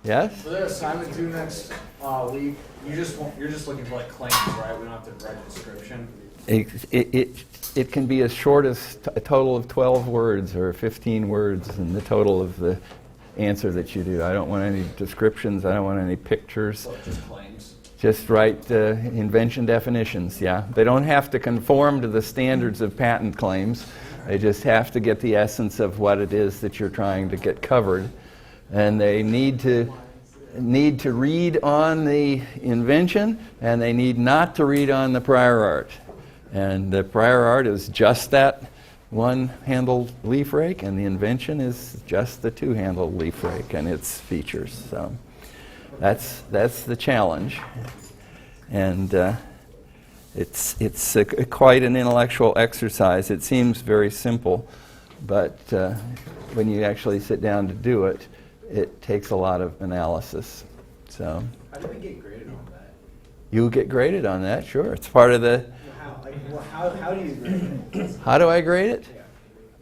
Yes? For their assignment due next week, you're just looking for like claims, right? We don't have to write a description. It can be as short as a total of 12 words or 15 words in the total of the answer that you do. I don't want any descriptions. I don't want any pictures. So just claims. Just write invention definitions, yeah. They don't have to conform to the standards of patent claims. They just have to get the essence of what it is that you're trying to get covered. And they need to read on the invention, and they need not to read on the prior art. And the prior art is just that one-handled leaf rake, and the invention is just the two-handled leaf rake and its features. So that's the challenge, and it's quite an intellectual exercise. It seems very simple, but when you actually sit down to do it, it takes a lot of analysis. So How do we get graded on that? you get graded on that, sure. It's part of the. How do you grade it? How do I grade it?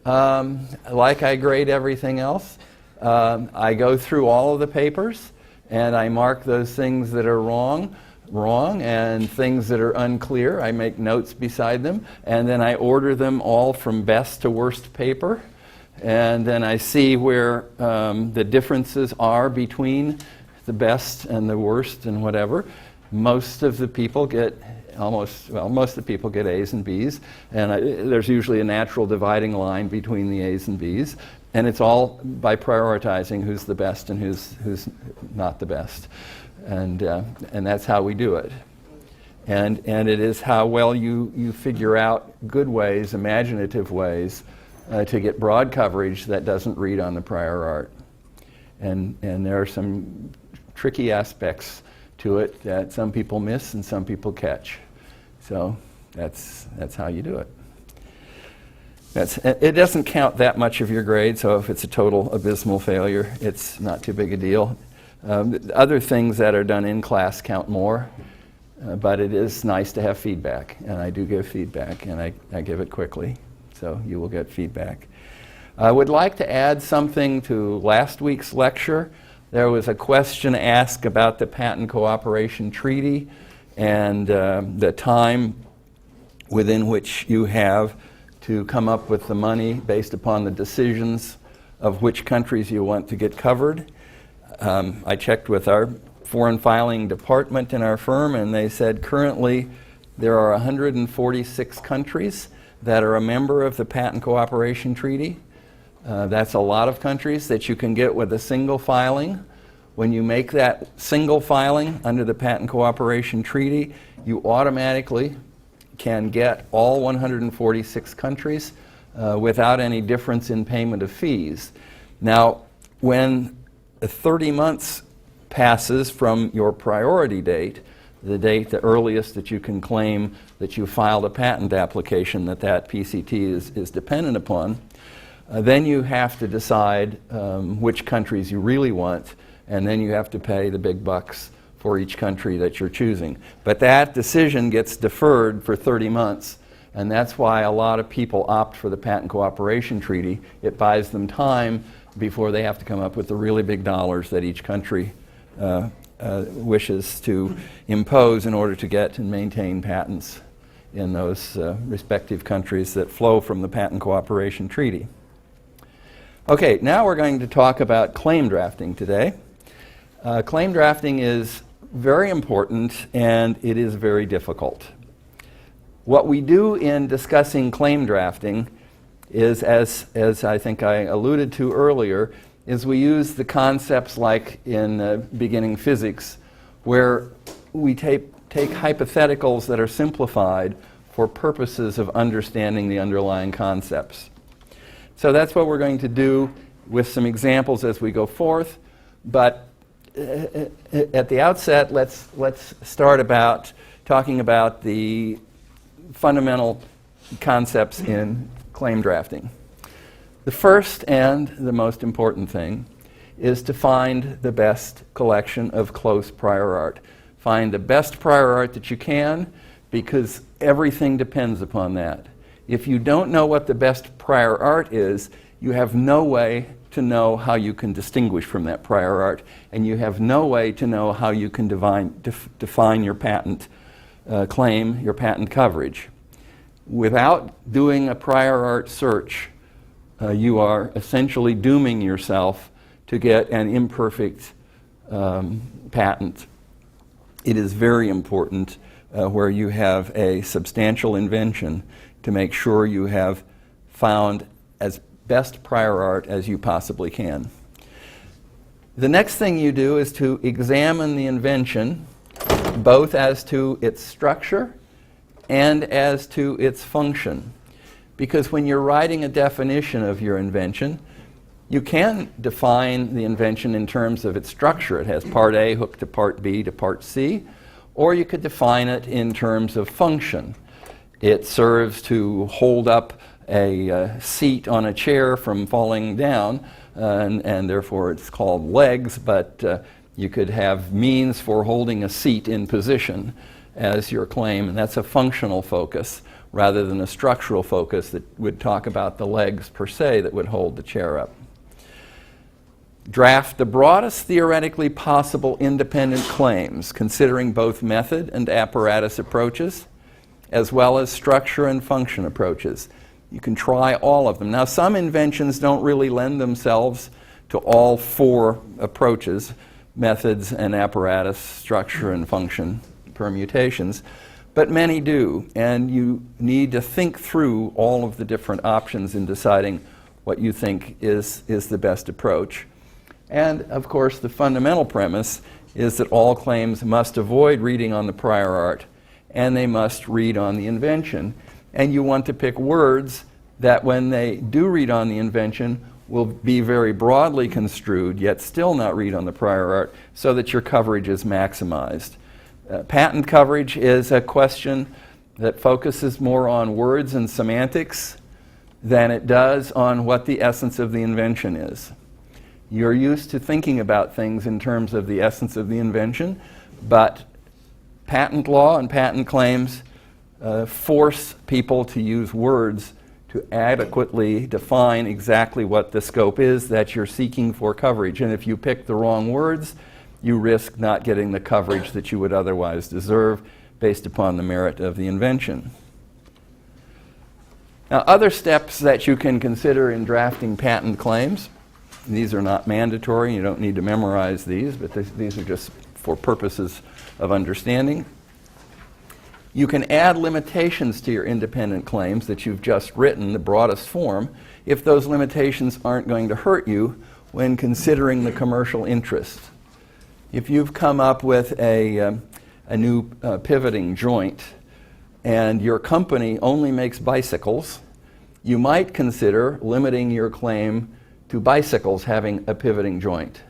Yeah. Like I grade everything else. I go through all of the papers, and I mark those things that are wrong, and things that are unclear. I make notes beside them, and then I order them all from best to worst paper. And then I see where the differences are between the best and the worst and whatever. Most of the people get most of the people get A's and B's, and there's usually a natural dividing line between the A's and B's, and it's all by prioritizing who's the best and who's not the best, and that's how we do it. And it is how well you figure out good ways, imaginative ways, to get broad coverage that doesn't read on the prior art. And there are some tricky aspects to it that some people miss and some people catch. So that's how you do it. It doesn't count that much of your grade, so if it's a total abysmal failure, it's not too big a deal. Other things that are done in class count more, but it is nice to have feedback, and I do give feedback, and I give it quickly, so you will get feedback. I would like to add something to last week's lecture. There was a question asked about the Patent Cooperation Treaty and the time within which you have to come up with the money based upon the decisions of which countries you want to get covered. I checked with our foreign filing department in our firm, and they said currently there are 146 countries that are a member of the Patent Cooperation Treaty. That's a lot of countries that you can get with a single filing. When you make that single filing under the Patent Cooperation Treaty, you automatically can get all 146 countries without any difference in payment of fees. Now, when 30 months passes from your priority date, the earliest that you can claim that you filed a patent application that PCT is dependent upon, then you have to decide which countries you really want, and then you have to pay the big bucks for each country that you're choosing. But that decision gets deferred for 30 months, and that's why a lot of people opt for the Patent Cooperation Treaty. It buys them time before they have to come up with the really big dollars that each country wishes to impose in order to get and maintain patents in those respective countries that flow from the Patent Cooperation Treaty. Okay, now we're going to talk about claim drafting today. Claim drafting is very important, and it is very difficult. What we do in discussing claim drafting is, as I think I alluded to earlier, is we use the concepts like in beginning physics, where we take hypotheticals that are simplified for purposes of understanding the underlying concepts. So that's what we're going to do with some examples as we go forth, but at the outset, let's start about talking about the fundamental concepts in claim drafting. The first and the most important thing is to find the best collection of close prior art. Find the best prior art that you can, because everything depends upon that. If you don't know what the best prior art is, you have no way to know how you can distinguish from that prior art, and you have no way to know how you can define your patent claim, your patent coverage. Without doing a prior art search, you are essentially dooming yourself to get an imperfect patent. It is very important where you have a substantial invention to make sure you have found as best prior art as you possibly can. The next thing you do is to examine the invention both as to its structure and as to its function. Because when you're writing a definition of your invention, you can define the invention in terms of its structure. It has part A hooked to part B to part C, or you could define it in terms of function. It serves to hold up a seat on a chair from falling down, and therefore it's called legs, but you could have means for holding a seat in position as your claim, and that's a functional focus rather than a structural focus that would talk about the legs per se that would hold the chair up. Draft the broadest theoretically possible independent claims, considering both method and apparatus approaches, as well as structure and function approaches. You can try all of them. Now, some inventions don't really lend themselves to all four approaches, methods and apparatus, structure and function permutations, but many do, and you need to think through all of the different options in deciding what you think is the best approach. And, of course, the fundamental premise is that all claims must avoid reading on the prior art, and they must read on the invention. And you want to pick words that, when they do read on the invention, will be very broadly construed, yet still not read on the prior art, so that your coverage is maximized. Patent coverage is a question that focuses more on words and semantics than it does on what the essence of the invention is. You're used to thinking about things in terms of the essence of the invention, but patent law and patent claims force people to use words to adequately define exactly what the scope is that you're seeking for coverage. And if you pick the wrong words, you risk not getting the coverage that you would otherwise deserve based upon the merit of the invention. Now, other steps that you can consider in drafting patent claims, these are not mandatory, you don't need to memorize these, but these are just for purposes of understanding. You can add limitations to your independent claims that you've just written, the broadest form, if those limitations aren't going to hurt you when considering the commercial interest. If you've come up with a new pivoting joint and your company only makes bicycles, you might consider limiting your claim to bicycles having a pivoting joint.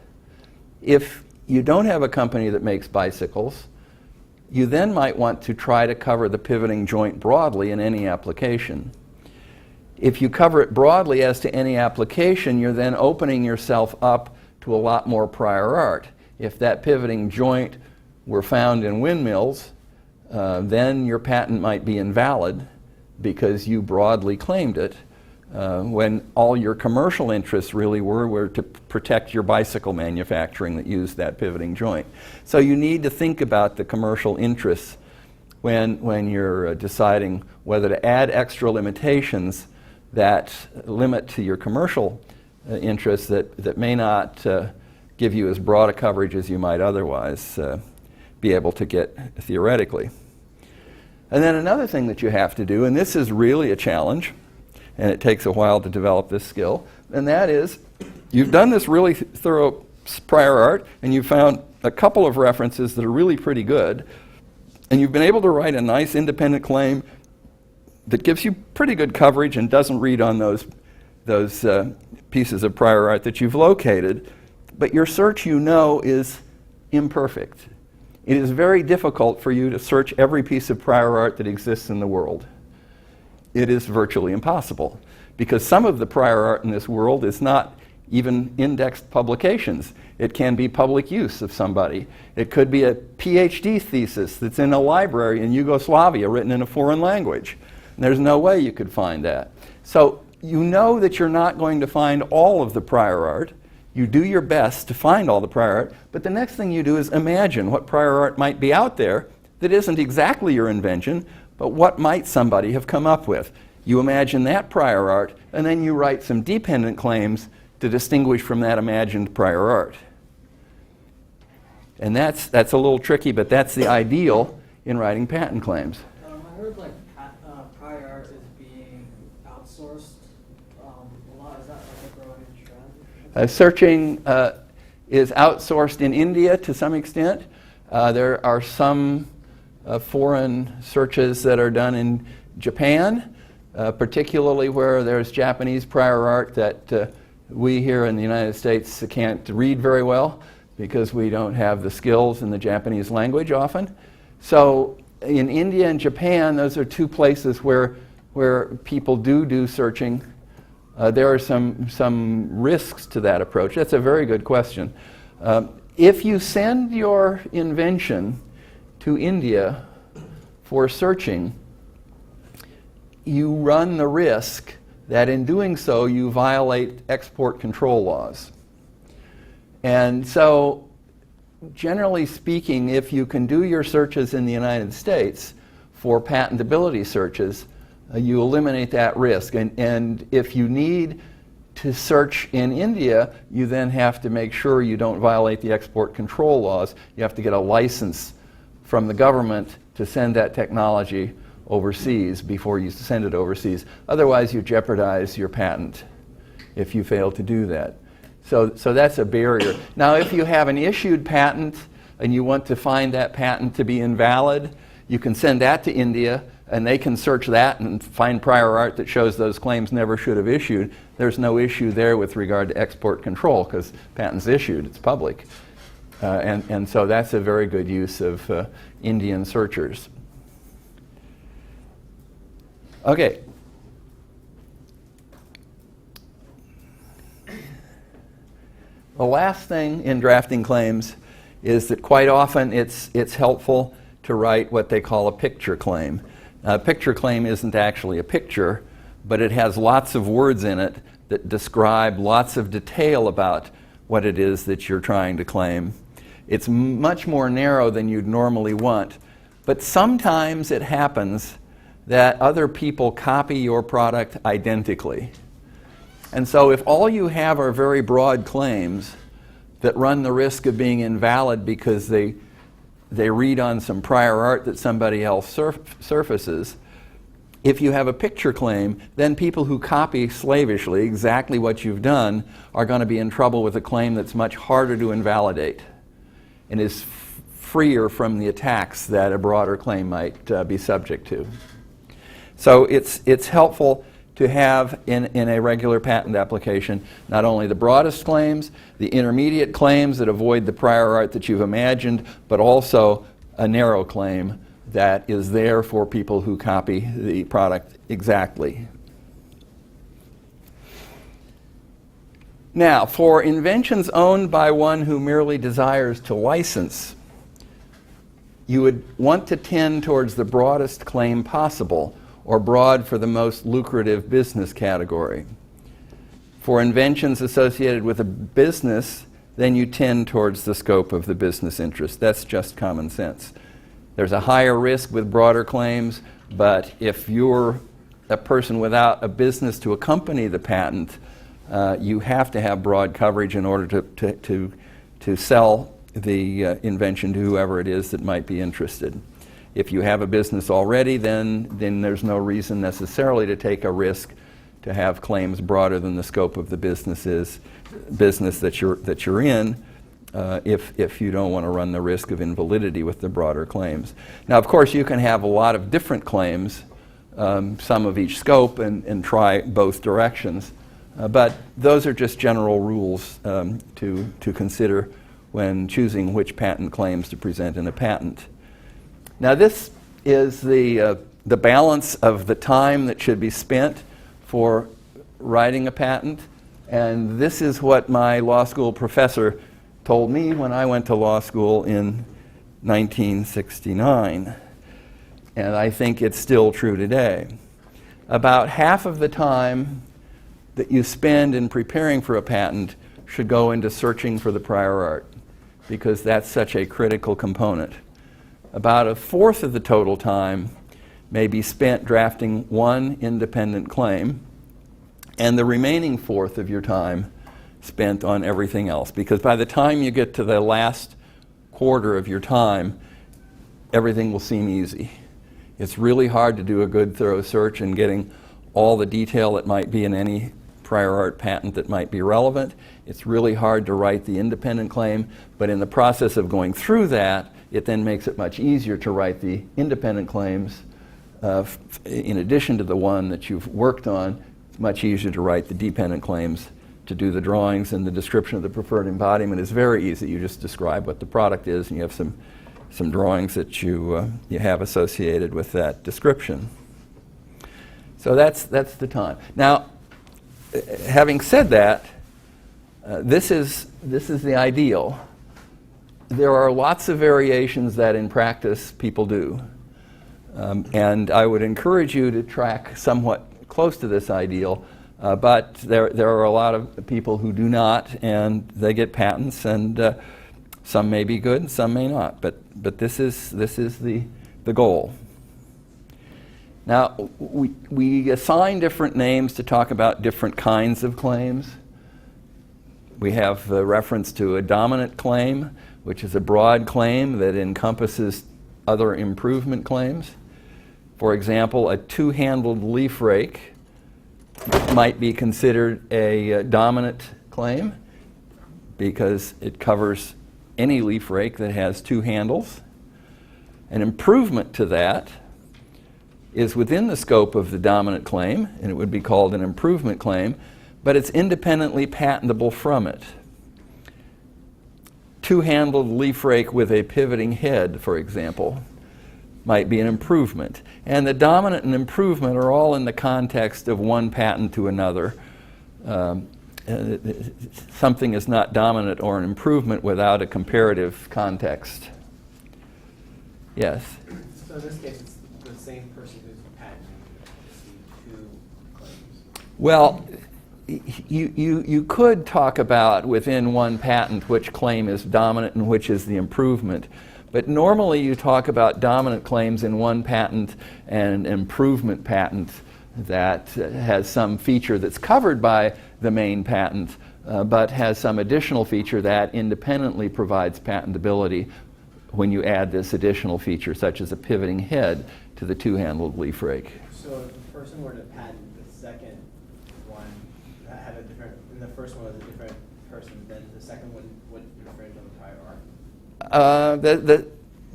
If you don't have a company that makes bicycles, you then might want to try to cover the pivoting joint broadly in any application. If you cover it broadly as to any application, you're then opening yourself up to a lot more prior art. If that pivoting joint were found in windmills, then your patent might be invalid because you broadly claimed it, when all your commercial interests really were to protect your bicycle manufacturing that used that pivoting joint. So you need to think about the commercial interests when you're deciding whether to add extra limitations that limit to your commercial interests that may not give you as broad a coverage as you might otherwise be able to get theoretically. And then another thing that you have to do, and this is really a challenge, and it takes a while to develop this skill, and that is you've done this really thorough prior art, and you've found a couple of references that are really pretty good, and you've been able to write a nice independent claim that gives you pretty good coverage and doesn't read on those pieces of prior art that you've located, but your search, you know, is imperfect. It is very difficult for you to search every piece of prior art that exists in the world. It is virtually impossible, because some of the prior art in this world is not even indexed publications. It can be public use of somebody. It could be a PhD thesis that's in a library in Yugoslavia written in a foreign language. And there's no way you could find that. So you know that you're not going to find all of the prior art. You do your best to find all the prior art, but the next thing you do is imagine what prior art might be out there that isn't exactly your invention, but what might somebody have come up with. You imagine that prior art, and then you write some dependent claims to distinguish from that imagined prior art. And that's a little tricky, but that's the ideal in writing patent claims. I heard like prior art is being outsourced a lot. Is that like a growing trend? Searching is outsourced in India to some extent. There are some foreign searches that are done in Japan, particularly where there's Japanese prior art that we here in the United States can't read very well because we don't have the skills in the Japanese language often. So in India and Japan, those are two places where people do searching. There are some risks to that approach. That's a very good question. If you send your invention to India for searching, you run the risk that in doing so you violate export control laws. And so, generally speaking, if you can do your searches in the United States for patentability searches, you eliminate that risk. And if you need to search in India, you then have to make sure you don't violate the export control laws. You have to get a license from the government to send that technology overseas before you send it overseas. Otherwise, you jeopardize your patent if you fail to do that. So that's a barrier. Now, if you have an issued patent and you want to find that patent to be invalid, you can send that to India and they can search that and find prior art that shows those claims never should have issued. There's no issue there with regard to export control because patent's issued, it's public. And so that's a very good use of Indian searchers. Okay. The last thing in drafting claims is that quite often it's helpful to write what they call a picture claim. A picture claim isn't actually a picture, but it has lots of words in it that describe lots of detail about what it is that you're trying to claim. It's much more narrow than you'd normally want, but sometimes it happens that other people copy your product identically. And so if all you have are very broad claims that run the risk of being invalid because they read on some prior art that somebody else surfaces, if you have a picture claim, then people who copy slavishly exactly what you've done are going to be in trouble with a claim that's much harder to invalidate and is freer from the attacks that a broader claim might be subject to. So it's helpful to have in a regular patent application not only the broadest claims, the intermediate claims that avoid the prior art that you've imagined, but also a narrow claim that is there for people who copy the product exactly. Now, for inventions owned by one who merely desires to license, you would want to tend towards the broadest claim possible, or broad for the most lucrative business category. For inventions associated with a business, then you tend towards the scope of the business interest. That's just common sense. There's a higher risk with broader claims, but if you're a person without a business to accompany the patent, you have to have broad coverage in order to sell the invention to whoever it is that might be interested. If you have a business already, then there's no reason necessarily to take a risk to have claims broader than the scope of the business that you're in, if you don't want to run the risk of invalidity with the broader claims. Now, of course, you can have a lot of different claims, some of each scope, and try both directions. But those are just general rules to consider when choosing which patent claims to present in a patent. Now, this is the balance of the time that should be spent for writing a patent, and this is what my law school professor told me when I went to law school in 1969, and I think it's still true today. About half of the time that you spend in preparing for a patent should go into searching for the prior art, because that's such a critical component. About a fourth of the total time may be spent drafting one independent claim, and the remaining fourth of your time spent on everything else. Because by the time you get to the last quarter of your time, everything will seem easy. It's really hard to do a good, thorough search and getting all the detail that might be in any prior art patent that might be relevant. It's really hard to write the independent claim, but in the process of going through that, it then makes it much easier to write the independent claims. In addition to the one that you've worked on, it's much easier to write the dependent claims, to do the drawings, and the description of the preferred embodiment is very easy. You just describe what the product is, and you have some drawings that you have associated with that description. So that's the time. Now, having said that, this is the ideal. There are lots of variations that in practice people do. And I would encourage you to track somewhat close to this ideal, but there are a lot of people who do not, and they get patents, and some may be good and some may not, but this is the goal. Now, we assign different names to talk about different kinds of claims. We have the reference to a dominant claim, which is a broad claim that encompasses other improvement claims. For example, a two-handled leaf rake might be considered a dominant claim because it covers any leaf rake that has two handles. An improvement to that is within the scope of the dominant claim, and it would be called an improvement claim, but it's independently patentable from it. Two-handled leaf rake with a pivoting head, for example, might be an improvement. And the dominant and improvement are all in the context of one patent to another. Something is not dominant or an improvement without a comparative context. Yes? So in this case, it's the same person who's patenting the two claims. Well, you could talk about within one patent which claim is dominant and which is the improvement. But normally you talk about dominant claims in one patent and an improvement patent that has some feature that's covered by the main patent, but has some additional feature that independently provides patentability when you add this additional feature, such as a pivoting head to the two-handled leaf rake. So if the person were to patent the second one, that had a different, and the first one was a different person, then the second one would infringe on the prior art?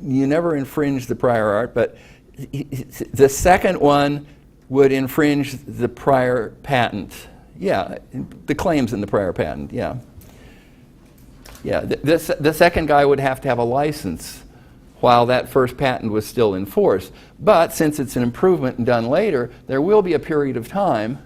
You never infringe the prior art, but the second one would infringe the prior patent. Yeah, the claims in the prior patent, yeah. Yeah, the second guy would have to have a license while that first patent was still in force. But since it's an improvement and done later, there will be a period of time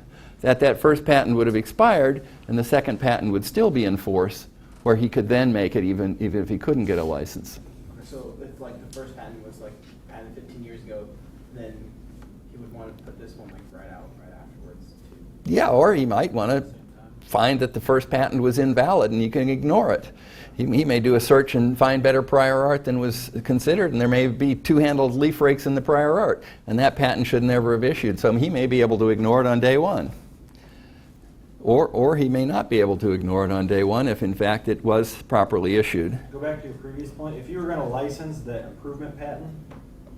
that first patent would have expired and the second patent would still be in force, where he could then make it even if he couldn't get a license. So if like the first patent was like patented 15 years ago, then he would want to put this one like right afterwards too. Yeah, or he might want to find that the first patent was invalid and you can ignore it. He may do a search and find better prior art than was considered, and there may be two-handled leaf rakes in the prior art, and that patent should never have issued. So he may be able to ignore it on day one. Or he may not be able to ignore it on day one if in fact it was properly issued. Go back to your previous point. If you were going to license the improvement patent,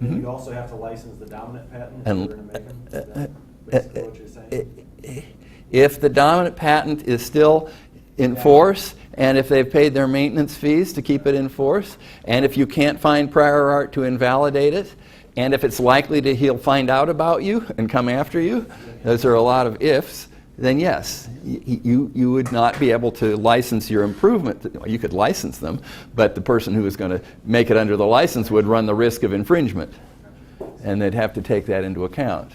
then you'd also have to license the dominant patent if you were going to make them. Is that basically what you're saying? If the dominant patent is still in force, and if they've paid their maintenance fees to keep it in force, and if you can't find prior art to invalidate it, and if it's likely that he'll find out about you and come after you, those are a lot of ifs, then yes, you would not be able to license your improvement. You could license them, but the person who is going to make it under the license would run the risk of infringement, and they'd have to take that into account.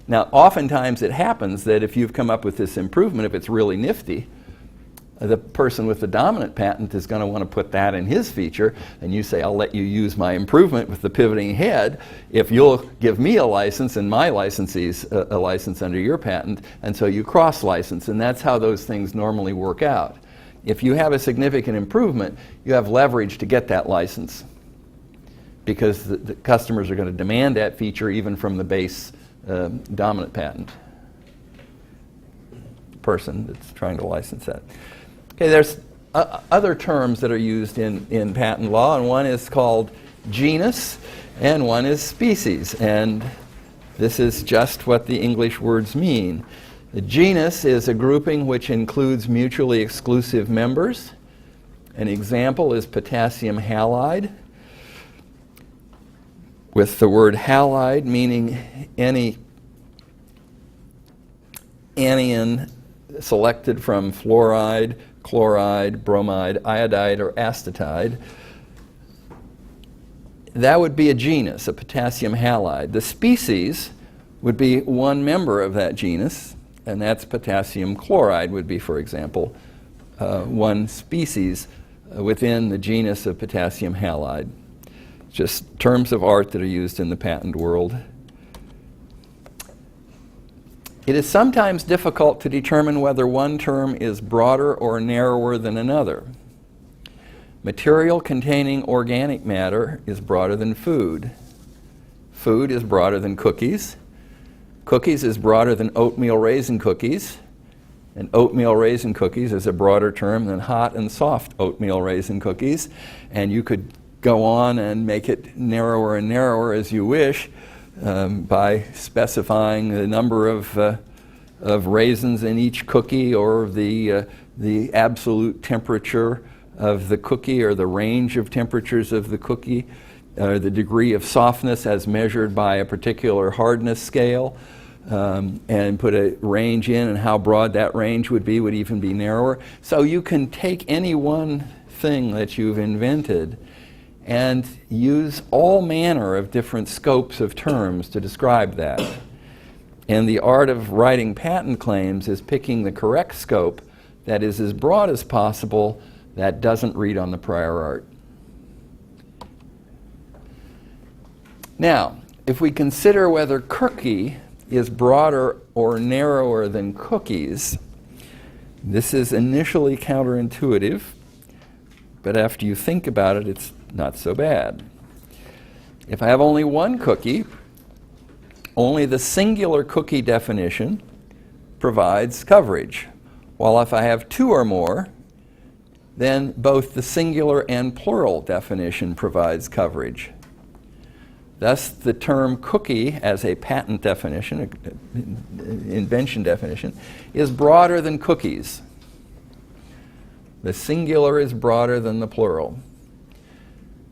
Now, oftentimes it happens that if you've come up with this improvement, if it's really nifty, The person with the dominant patent is going to want to put that in his feature, and you say, I'll let you use my improvement with the pivoting head if you'll give me a license and my licensees a license under your patent, and so you cross-license, and that's how those things normally work out. If you have a significant improvement, you have leverage to get that license because the customers are going to demand that feature even from the base dominant patent person that's trying to license that. Okay, there's other terms that are used in patent law, and one is called genus and one is species, and this is just what the English words mean. The genus is a grouping which includes mutually exclusive members. An example is potassium halide, with the word halide meaning any anion selected from fluoride, chloride, bromide, iodide, or acetatide. That would be a genus, a potassium halide. The species would be one member of that genus, and that's potassium chloride would be, for example, one species within the genus of potassium halide. Just terms of art that are used in the patent world. It is sometimes difficult to determine whether one term is broader or narrower than another. Material containing organic matter is broader than food. Food is broader than cookies. Cookies is broader than oatmeal raisin cookies. And oatmeal raisin cookies is a broader term than hot and soft oatmeal raisin cookies. And you could go on and make it narrower and narrower as you wish by specifying the number of raisins in each cookie, or the absolute temperature of the cookie, or the range of temperatures of the cookie, the degree of softness as measured by a particular hardness scale, and put a range in, and how broad that range would even be narrower. So you can take any one thing that you've invented and use all manner of different scopes of terms to describe that. And the art of writing patent claims is picking the correct scope that is as broad as possible, that doesn't read on the prior art. Now, if we consider whether cookie is broader or narrower than cookies, this is initially counterintuitive, but after you think about it, it's not so bad. If I have only one cookie, only the singular cookie definition provides coverage, while if I have two or more, then both the singular and plural definition provides coverage. Thus, the term cookie as a patent definition, invention definition, is broader than cookies. The singular is broader than the plural,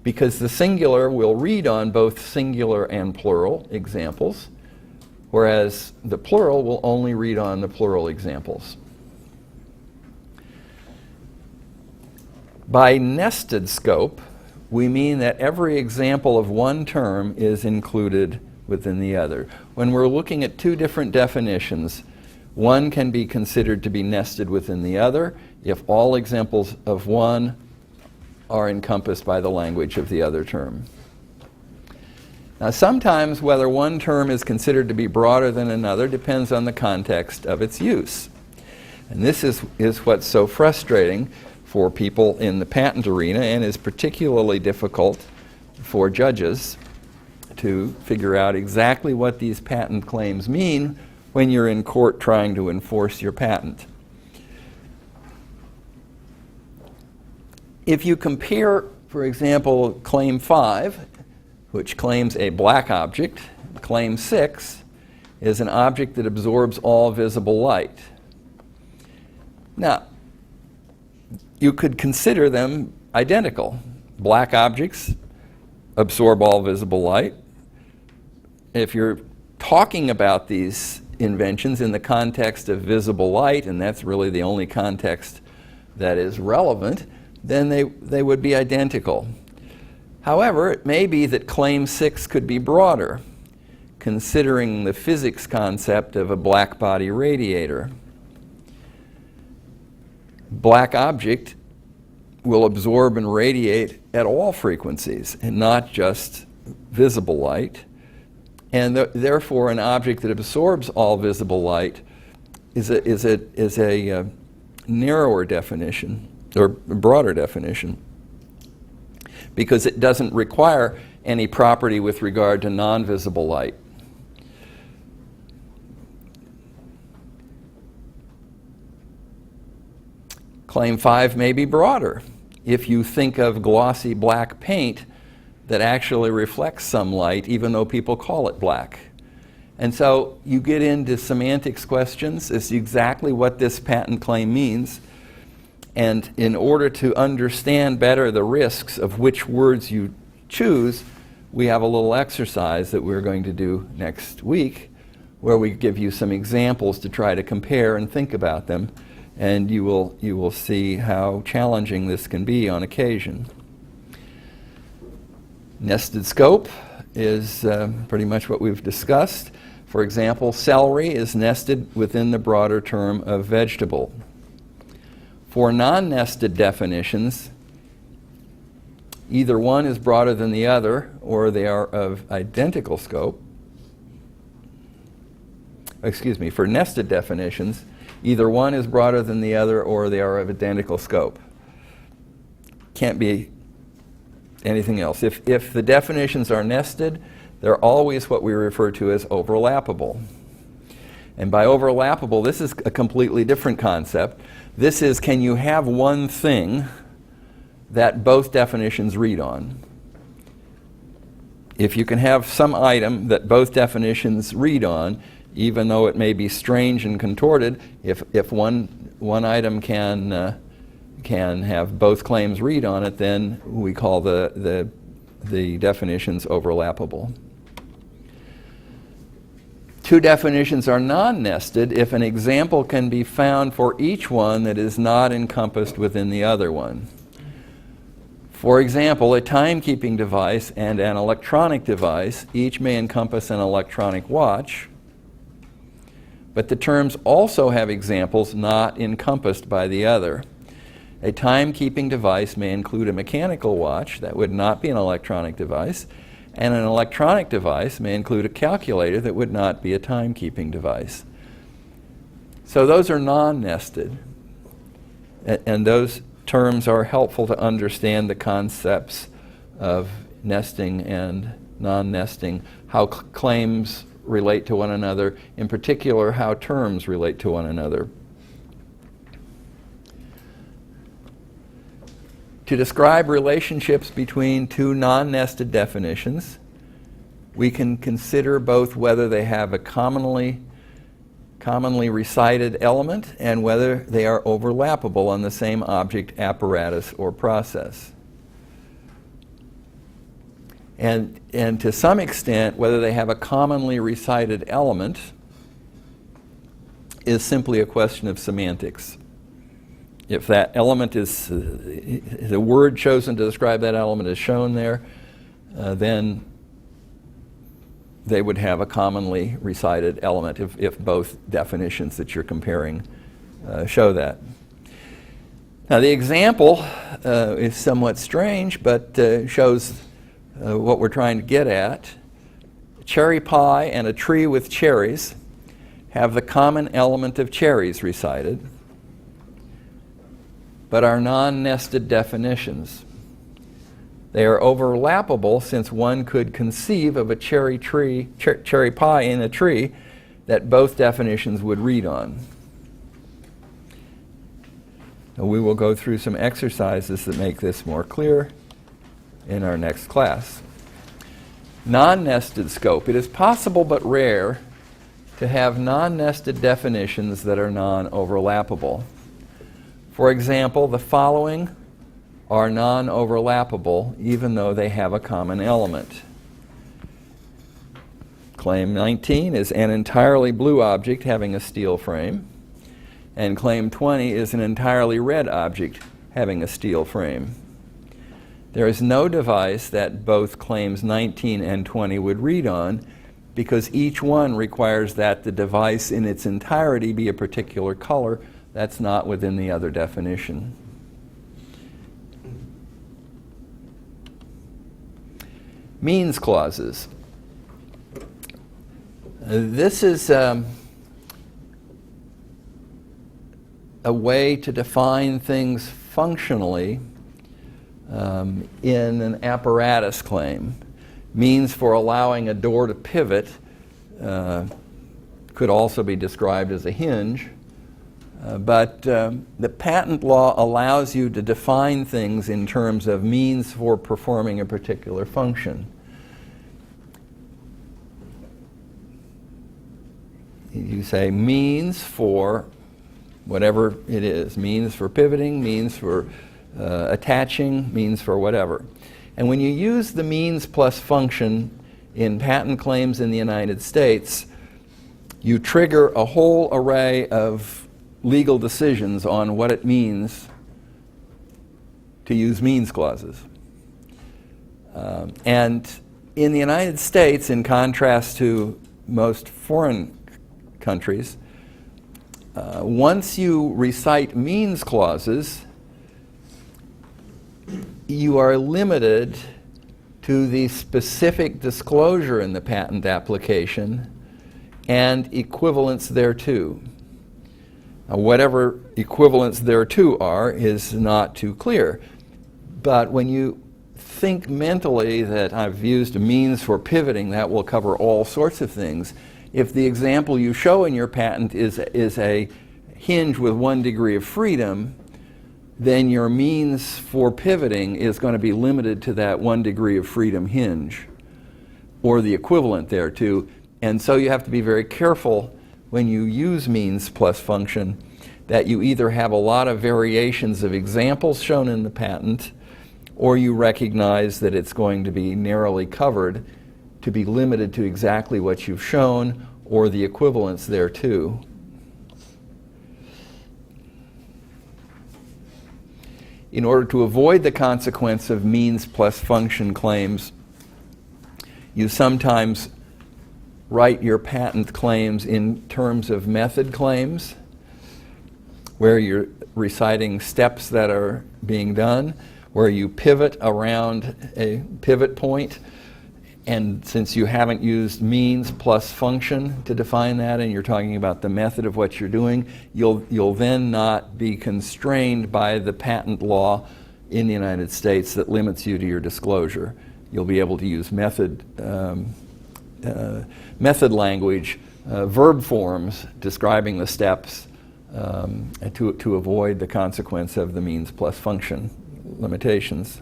because the singular will read on both singular and plural examples, whereas the plural will only read on the plural examples. By nested scope, we mean that every example of one term is included within the other. When we're looking at two different definitions, one can be considered to be nested within the other if all examples of one are encompassed by the language of the other term. Now, sometimes whether one term is considered to be broader than another depends on the context of its use. And this is what's so frustrating for people in the patent arena, and is particularly difficult for judges to figure out exactly what these patent claims mean when you're in court trying to enforce your patent. If you compare, for example, Claim 5, which claims a black object, Claim 6 is an object that absorbs all visible light. Now, you could consider them identical. Black objects absorb all visible light. If you're talking about these inventions in the context of visible light, and that's really the only context that is relevant, then they would be identical. However, it may be that Claim 6 could be broader, considering the physics concept of a black body radiator. black object will absorb and radiate at all frequencies and not just visible light. And therefore, an object that absorbs all visible light is a narrower definition, or broader definition, because it doesn't require any property with regard to non-visible light. Claim 5 may be broader. If you think of glossy black paint that actually reflects some light, even though people call it black. And so you get into semantics questions. It's exactly what this patent claim means. And in order to understand better the risks of which words you choose, we have a little exercise that we're going to do next week, where we give you some examples to try to compare and think about them. And you will see how challenging this can be on occasion. Nested scope is pretty much what we've discussed. For example, celery is nested within the broader term of vegetable. For non-nested definitions, either one is broader than the other, or they are of identical scope. Excuse me, for nested definitions, either one is broader than the other, or they are of identical scope. Can't be anything else. If the definitions are nested, they're always what we refer to as overlappable. And by overlappable, this is a completely different concept. This is, can you have one thing that both definitions read on? If you can have some item that both definitions read on, even though it may be strange and contorted, if one item can have both claims read on it, then we call the definitions overlappable. Two definitions are non-nested if an example can be found for each one that is not encompassed within the other one. For example, a timekeeping device and an electronic device each may encompass an electronic watch, but the terms also have examples not encompassed by the other. A timekeeping device may include a mechanical watch that would not be an electronic device, and an electronic device may include a calculator that would not be a timekeeping device. So those are non-nested, and those terms are helpful to understand the concepts of nesting and non-nesting, how claims relate to one another, in particular how terms relate to one another. To describe relationships between two non-nested definitions, we can consider both whether they have a commonly recited element and whether they are overlappable on the same object, apparatus, or process. And to some extent, whether they have a commonly recited element is simply a question of semantics. If that element is, the word chosen to describe that element is shown there, then they would have a commonly recited element if both definitions that you're comparing show that. Now the example is somewhat strange, but shows what we're trying to get at. Cherry pie and a tree with cherries have the common element of cherries recited, but are non-nested definitions. They are overlappable since one could conceive of a cherry pie in a tree that both definitions would read on. And we will go through some exercises that make this more clear in our next class. Non-nested scope. It is possible but rare to have non-nested definitions that are non-overlappable. For example, the following are non-overlappable even though they have a common element. Claim 19 is an entirely blue object having a steel frame, and claim 20 is an entirely red object having a steel frame. There is no device that both claims 19 and 20 would read on because each one requires that the device in its entirety be a particular color That's not within the other definition. Means clauses. This is a way to define things functionally in an apparatus claim. Means for allowing a door to pivot could also be described as a hinge. But the patent law allows you to define things in terms of means for performing a particular function. You say means for whatever it is, means for pivoting, means for attaching, means for whatever. And when you use the means plus function in patent claims in the United States, you trigger a whole array of legal decisions on what it means to use means clauses. And in the United States, in contrast to most foreign countries, once you recite means clauses, you are limited to the specific disclosure in the patent application and equivalents thereto. Whatever equivalents thereto are is not too clear. But when you think mentally that I've used a means for pivoting, that will cover all sorts of things. If the example you show in your patent is a hinge with 1 degree of freedom, then your means for pivoting is going to be limited to that 1 degree of freedom hinge, or the equivalent thereto. And so you have to be very careful when you use means plus function that you either have a lot of variations of examples shown in the patent, or you recognize that it's going to be narrowly covered to be limited to exactly what you've shown or the equivalents thereto. In order to avoid the consequence of means plus function claims, you sometimes write your patent claims in terms of method claims, where you're reciting steps that are being done, where you pivot around a pivot point. And since you haven't used means plus function to define that, and you're talking about the method of what you're doing, you'll then not be constrained by the patent law in the United States that limits you to your disclosure. You'll be able to use method language, verb forms describing the steps to avoid the consequence of the means plus function limitations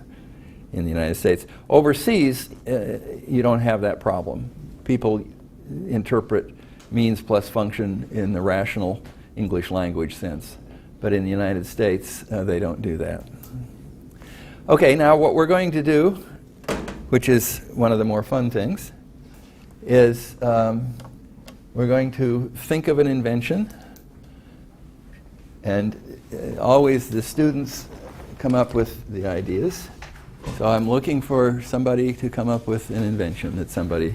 in the United States. Overseas, you don't have that problem. People interpret means plus function in the rational English language sense. But in the United States, they don't do that. Okay, now what we're going to do, which is one of the more fun things, is we're going to think of an invention, and always the students come up with the ideas. So I'm looking for somebody to come up with an invention that somebody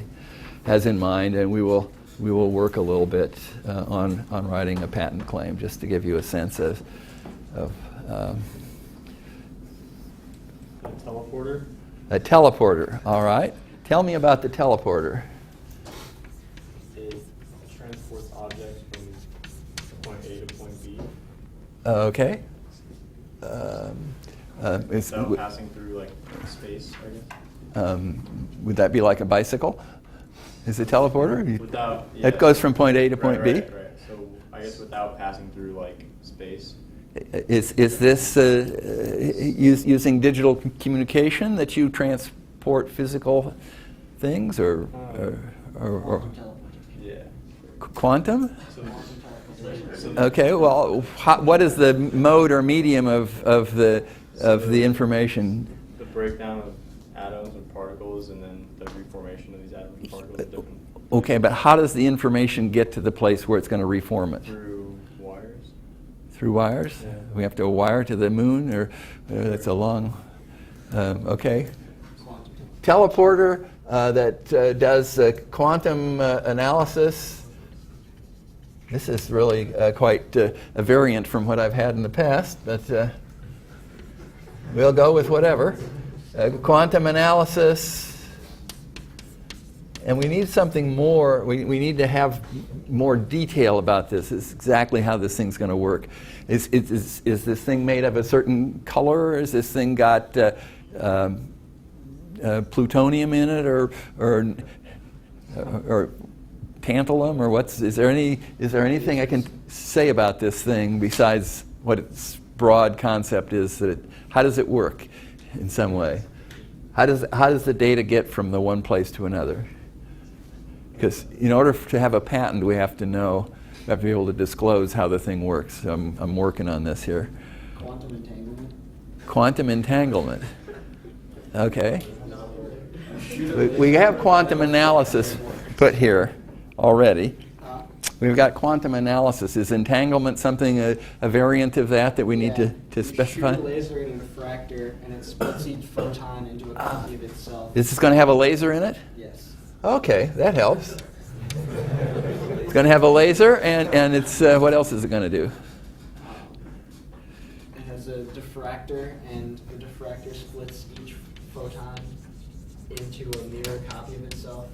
has in mind, and we will work a little bit on writing a patent claim, just to give you a sense of A teleporter? a teleporter. All right. Tell me about the teleporter. It transports objects from point A to point B. Okay. Without passing through like space, I guess. Would that be like a bicycle? Is a teleporter? Without, yeah. It goes from point A to point B? Right. So I guess without passing through like space. Is this using digital communication that you transport physical things, or Yeah. quantum? So Okay. Well, what is the mode or medium of the information? the breakdown of atoms and particles, and then the reformation of these atoms and particles are different Okay, but how does the information get to the place where it's going to reform it? through wires. Through wires? Yeah. We have to wire to the moon, or that's a long. Okay. Teleporter that does quantum analysis This is really quite a variant from what I've had in the past, but we'll go with whatever. Quantum analysis. And we need something more. We need to have more detail about this. It's exactly how this thing's going to work. Is this thing made of a certain color? Is this thing got plutonium in it, or tantalum, or what's? Is there anything I can say about this thing besides what its broad concept is? How does it work in some way? How does the data get from the one place to another? Because in order to have a patent, we have to be able to disclose how the thing works. So I'm working on this here. Quantum entanglement. Quantum entanglement. Okay. We have quantum analysis put here already. We've got quantum analysis. Is entanglement something, a variant of that we need to specify? You shoot a laser in a diffractor, and it splits each photon into a copy of itself. Is this going to have a laser in it? Yes. Okay, that helps. It's going to have a laser, and it's what else is it going to do? It has a diffractor, and the diffractor splits each photon into a mirror copy of itself.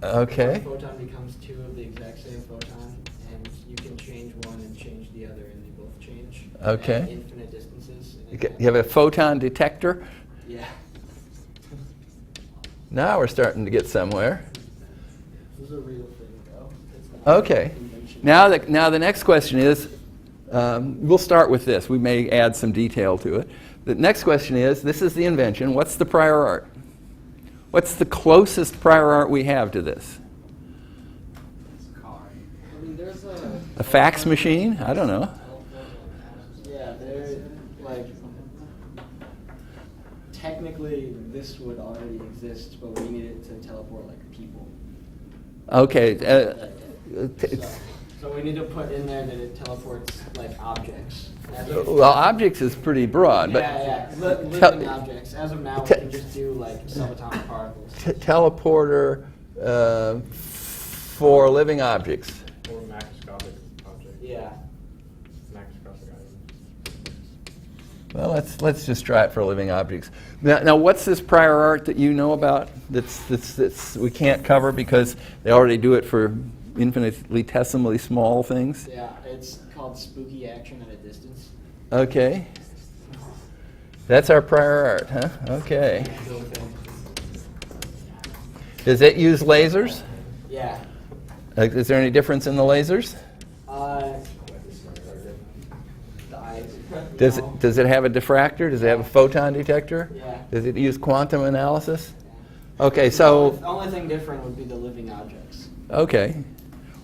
Okay. One photon becomes two of the exact same photon, and you can change one and change the other, and they both change Okay. at infinite distances. You have a photon detector? Yeah. Now we're starting to get somewhere. This is a real thing, though. It's not Okay. an invention. Now the next question is, we'll start with this. We may add some detail to it. The next question is, this is the invention. What's the prior art? What's the closest prior art we have to this? I mean, there's A fax machine? I don't know. Yeah, they're like technically this would already exist, but we need it to teleport like people. Okay. So we need to put in there that it teleports like objects. Well, objects is pretty broad, but Living objects. As of now, we can just do like subatomic particles. teleporter for living objects. Or macroscopic object. Yeah. Macroscopic item. Well, let's just try it for living objects. Now, what's this prior art that you know about that's we can't cover because they already do it for infinitesimally small things? Yeah, it's called spooky action at a distance. Okay. That's our prior art, huh? Okay. Does it use lasers? Yeah. Is there any difference in the lasers? The eyes. Does it have a diffractor? Does it have a photon detector? Yeah. Does it use quantum analysis? Okay, so The only thing different would be the living objects. okay.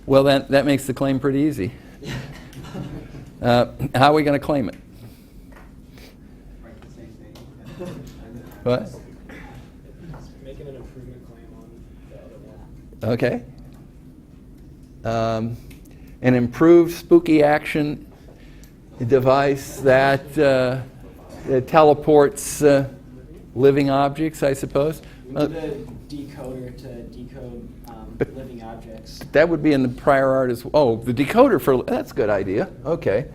Well, then that makes the claim pretty easy. How are we going to claim it? What? Making an improvement claim on the other one. Okay. An improved spooky action device that teleports living objects, I suppose. We need a decoder to decode living objects. That would be in the prior art as well. Oh, the decoder for that's a good idea. Okay.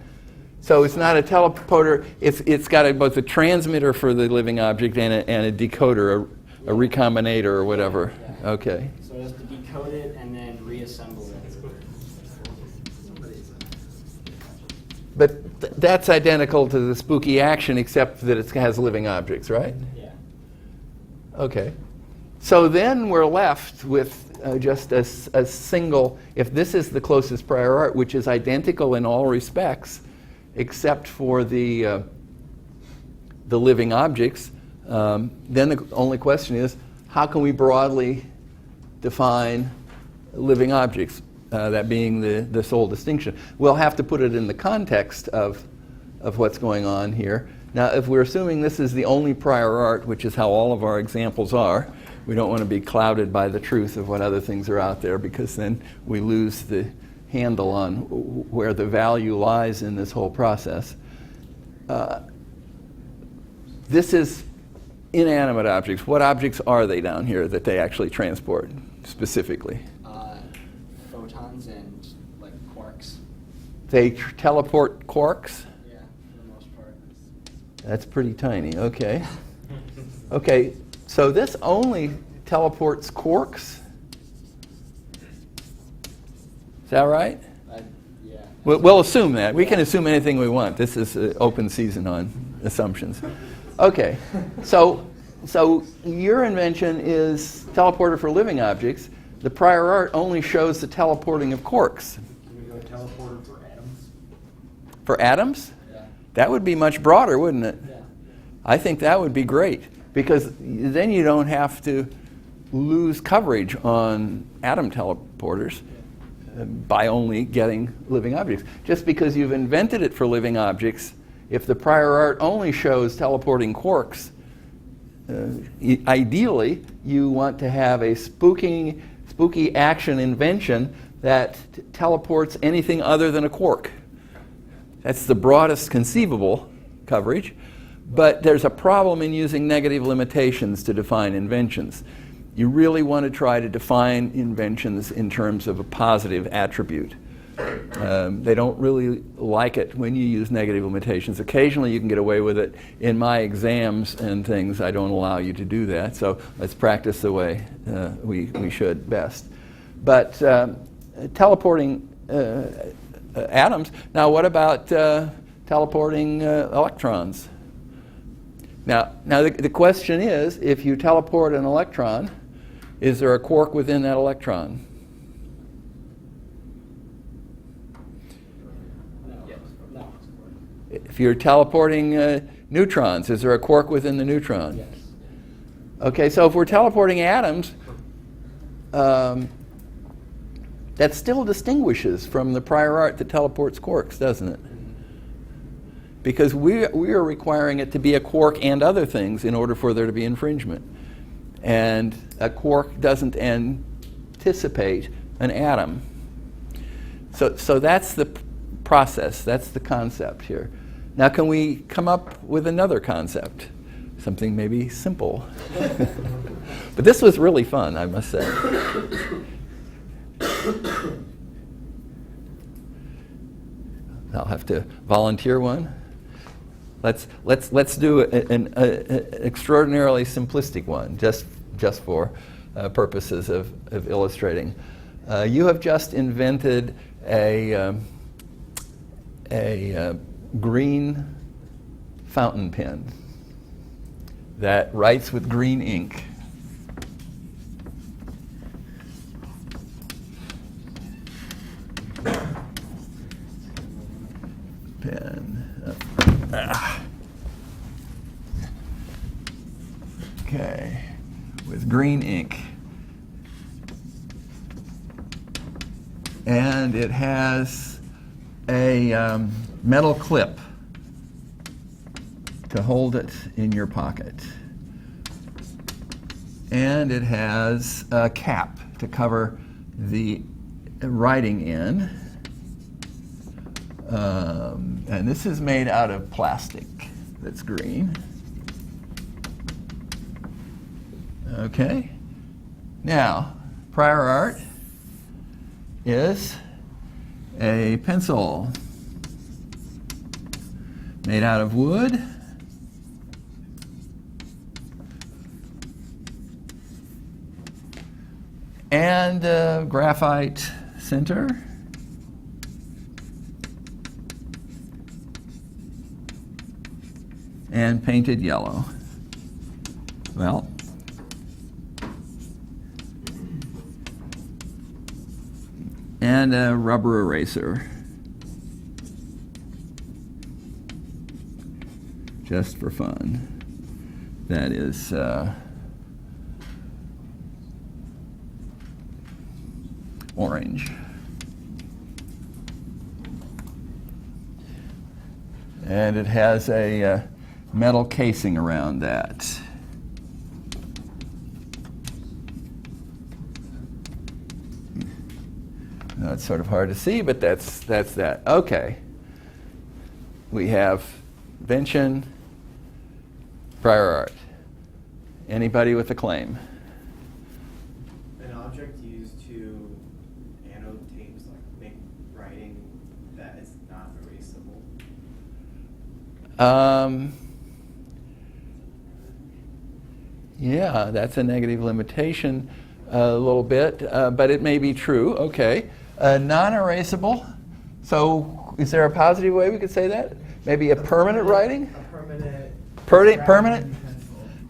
So it's not a teleporter. It's got both a transmitter for the living object and a decoder, a recombinator or whatever. Yeah. Okay. So it has to decode it and then reassemble it. But that's identical to the spooky action, except that it has living objects, right? Yeah. Okay. So then we're left with just a single, if this is the closest prior art, which is identical in all respects, except for the living objects, then the only question is, how can we broadly define living objects, that being the sole distinction? We'll have to put it in the context of what's going on here. Now, if we're assuming this is the only prior art, which is how all of our examples are, we don't want to be clouded by the truth of what other things are out there, because then we lose the handle on where the value lies in this whole process. This is inanimate objects. What objects are they down here that they actually transport specifically? Photons and like They teleport quarks? Yeah, for the most part. That's pretty tiny, okay. Okay, so this only teleports quarks? Is that right? Yeah. We'll assume that. We can assume anything we want. This is open season on assumptions. Okay, so your invention is teleporter for living objects. The prior art only shows the teleporting of quarks. Can we go teleporter for atoms? For atoms? Yeah. That would be much broader, wouldn't it? Yeah. I think that would be great, because then you don't have to lose coverage on atom teleporters by only getting living objects. Just because you've invented it for living objects, if the prior art only shows teleporting quarks, ideally you want to have a spooky action invention that teleports anything other than a quark. That's the broadest conceivable coverage, but there's a problem in using negative limitations to define inventions. You really want to try to define inventions in terms of a positive attribute. They don't really like it when you use negative limitations. Occasionally you can get away with it. In my exams and things, I don't allow you to do that, so let's practice the way we should best. But teleporting atoms, now what about teleporting electrons? Now the question is, if you teleport an electron, is there a quark within that electron? No. If you're teleporting neutrons, is there a quark within the neutron? Yes. Okay, so if we're teleporting atoms, that still distinguishes from the prior art that teleports quarks, doesn't it? Because we are requiring it to be a quark and other things in order for there to be infringement. And a quark doesn't anticipate an atom. So that's the process, that's the concept here. Now can we come up with another concept? Something maybe simple. But this was really fun, I must say. I'll have to volunteer one. Let's do an extraordinarily simplistic one, just for purposes of illustrating. You have just invented a green fountain pen that writes with green ink. Okay, with green ink. And it has a metal clip to hold it in your pocket. And it has a cap to cover the writing in. And this is made out of plastic that's green. Okay. Now, prior art is a pencil made out of wood. And a graphite center. And painted yellow. Well, and a rubber eraser. Just for fun. That is orange. And it has a metal casing around that. Now, it's sort of hard to see, but that's that. Okay. We have invention, prior art. Anybody with a claim? An object used to annotate, like make writing that is Yeah, that's a negative limitation a little bit, but it may be true. Okay. Non-erasable. So is there a positive way we could say that? Maybe a permanent writing? A permanent. Permanent?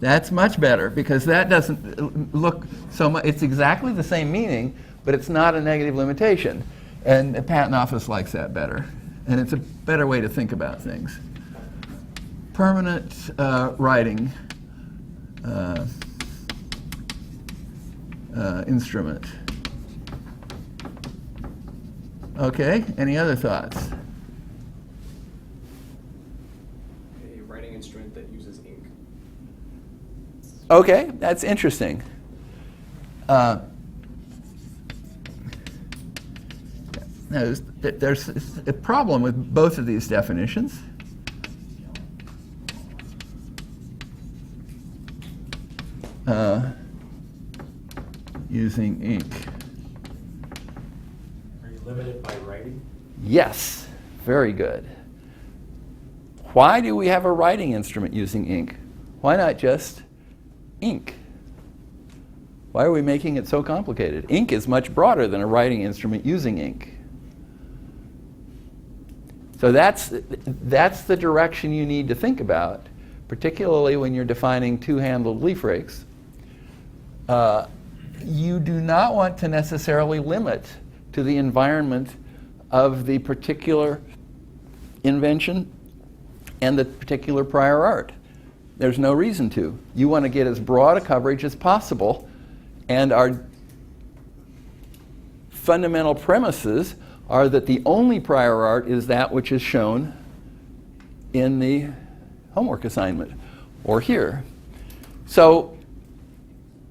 That's much better because that doesn't look so much. It's exactly the same meaning, but it's not a negative limitation. And the Patent Office likes that better. And it's a better way to think about things. Permanent writing instrument. Okay, any other thoughts? A writing instrument that uses ink. Okay, that's interesting. Now, there's a problem with both of these definitions. Using ink. Are you limited by writing? Yes, very good. Why do we have a writing instrument using ink? Why not just ink? Why are we making it so complicated? Ink is much broader than a writing instrument using ink. So that's the direction you need to think about, particularly when you're defining two-handled leaf rakes. You do not want to necessarily limit to the environment of the particular invention and the particular prior art. There's no reason to. You want to get as broad a coverage as possible, and our fundamental premises are that the only prior art is that which is shown in the homework assignment or here. So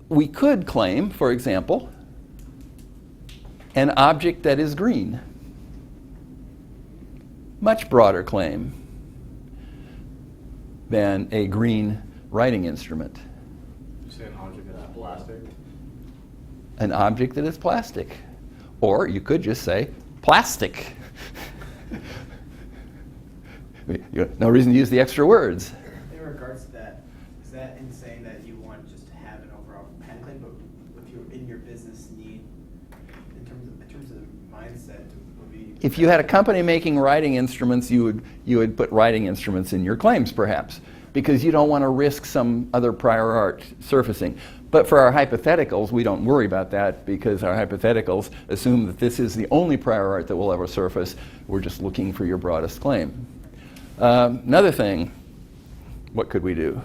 we could claim, for example, an object that is green. Much broader claim than a green writing instrument. You say an object that is plastic? An object that is plastic. Or you could just say plastic. No reason to use the extra words. In regards to that, is that in saying that you want just to have an overall patent claim, but if you're in your business need, in terms of mindset, would be. If you had a company making writing instruments, you would put writing instruments in your claims, perhaps, because you don't want to risk some other prior art surfacing. But for our hypotheticals, we don't worry about that because our hypotheticals assume that this is the only prior art that will ever surface. We're just looking for your broadest claim. Another thing, what could we do?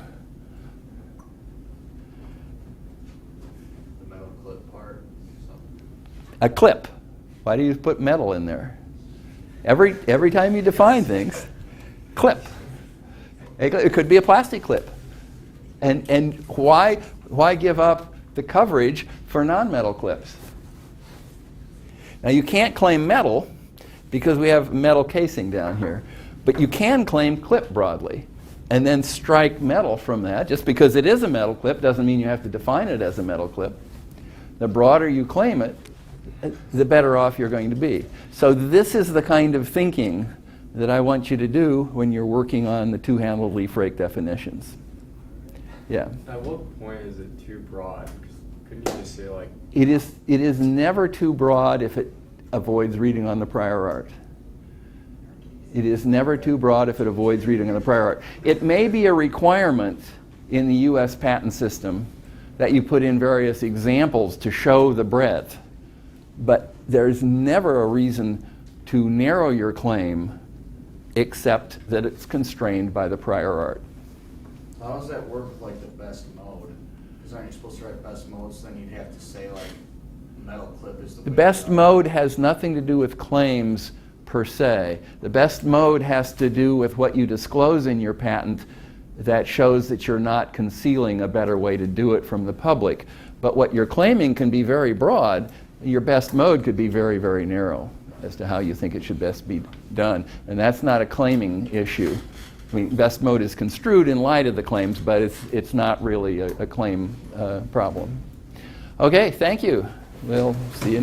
The metal clip part or something. A clip. Why do you put metal in there? Every time you define things, clip. It could be a plastic clip. And why give up the coverage for non-metal clips? Now you can't claim metal because we have metal casing down here, but you can claim clip broadly and then strike metal from that. Just because it is a metal clip doesn't mean you have to define it as a metal clip. The broader you claim it, the better off you're going to be. So this is the kind of thinking that I want you to do when you're working on the two-handled leaf rake definitions. Yeah. At what point is it too broad? 'Cause couldn't you just say like... It is never too broad if it avoids reading on the prior art. It is never too broad if it avoids reading on the prior art. It may be a requirement in the US patent system that you put in various examples to show the breadth, but there's never a reason to narrow your claim except that it's constrained by the prior art. How does that work with like the best mode? Because aren't you supposed to write best modes, then you'd have to say like metal clip is the The way best to go. mode has nothing to do with claims per se. The best mode has to do with what you disclose in your patent that shows that you're not concealing a better way to do it from the public. But what you're claiming can be very broad. Your best mode could be very, very narrow as to how you think it should best be done. And that's not a claiming issue. I mean, best mode is construed in light of the claims, but it's not really a claim problem. Okay, thank you. We'll see you.